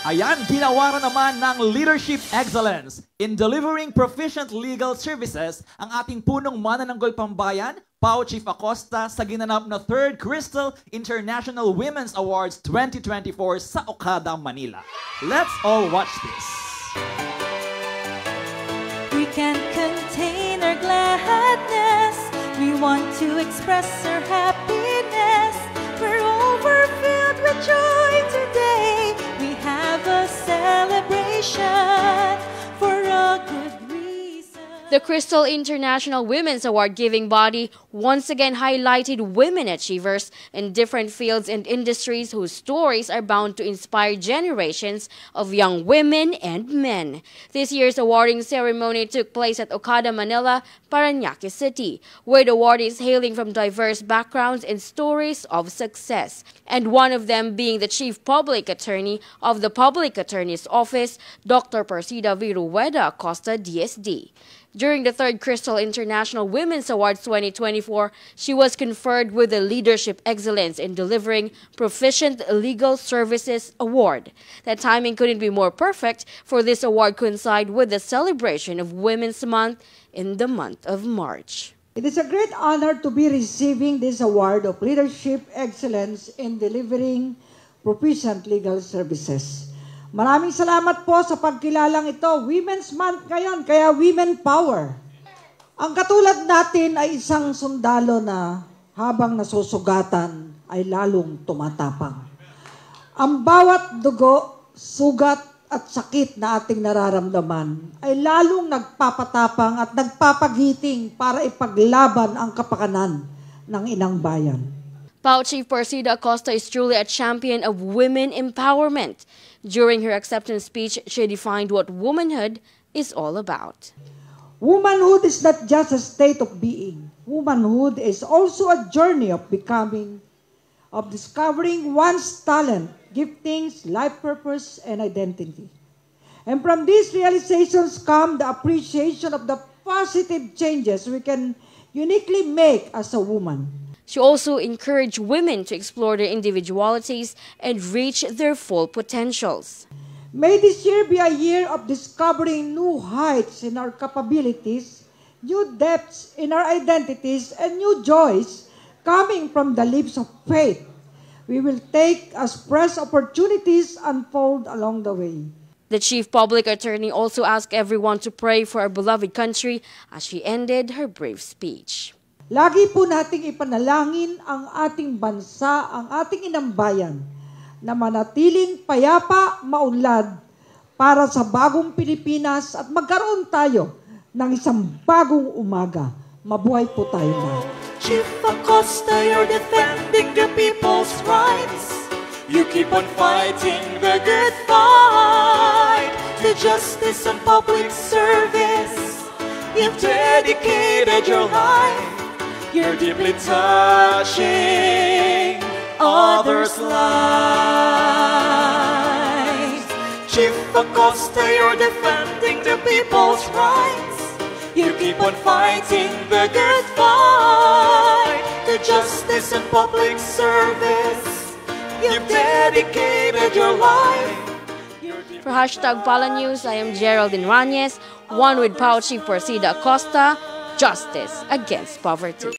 Ayan, ginawaran naman ng Leadership Excellence in delivering proficient legal services ang ating punong manananggol pambayan, Pao Chief Acosta, sa ginanap na 3rd Crystal International Women's Awards 2024 sa Okada, Manila. Let's all watch this. We can't contain our gladness. We want to express our happiness. We're overfilled with joy today. We have a celebration for a good reason. The Crystal International Women's Award giving body once again highlighted women achievers in different fields and industries whose stories are bound to inspire generations of young women and men. This year's awarding ceremony took place at Okada, Manila, Parañaque City, where the awardees hailing from diverse backgrounds and stories of success, and one of them being the Chief Public Attorney of the Public Attorney's Office, Dr. Persida Virueda Acosta, DSD. During the 3rd Crystal International Women's Awards 2024, she was conferred with the Leadership Excellence in Delivering Proficient Legal Services Award. That timing couldn't be more perfect, for this award coincide with the celebration of Women's Month in the month of March. It is a great honor to be receiving this award of Leadership Excellence in Delivering Proficient Legal Services. Maraming salamat po sa pagkilalang ito. Women's Month ngayon, kaya Women Power. Ang katulad natin ay isang sundalo na habang nasusugatan ay lalong tumatapang. Ang bawat dugo, sugat at sakit na ating nararamdaman ay lalong nagpapatapang at nagpapagiting para ipaglaban ang kapakanan ng inang bayan. Pao Chief Persida Acosta is truly a champion of women empowerment. During her acceptance speech, she defined what womanhood is all about. Womanhood is not just a state of being. Womanhood is also a journey of becoming, of discovering one's talent, giftings, life purpose, and identity. And from these realizations come the appreciation of the positive changes we can uniquely make as a woman. She also encouraged women to explore their individualities and reach their full potentials. May this year be a year of discovering new heights in our capabilities, new depths in our identities, and new joys coming from the lips of faith we will take as fresh opportunities unfold along the way. The Chief Public Attorney also asked everyone to pray for our beloved country as she ended her brief speech. Lagi po nating ipanalangin ang ating bansa, ang ating inambayan, na manatiling payapa, maunlad para sa bagong Pilipinas at magkaroon tayo ng isang bagong umaga. Mabuhay po tayo lahat. Chief Acosta, you're defending the people's rights. You keep on fighting the good fight. To justice and public service, you've dedicated your life. You're deeply touching others' lives. Chief Acosta, you're defending the people's rights. You keep on fighting the good fight. To justice and public service, you've dedicated your life. For #Pala News, I am Geraldine Ranyes, one with Pao Chief Persida Acosta, Justice Against Poverty.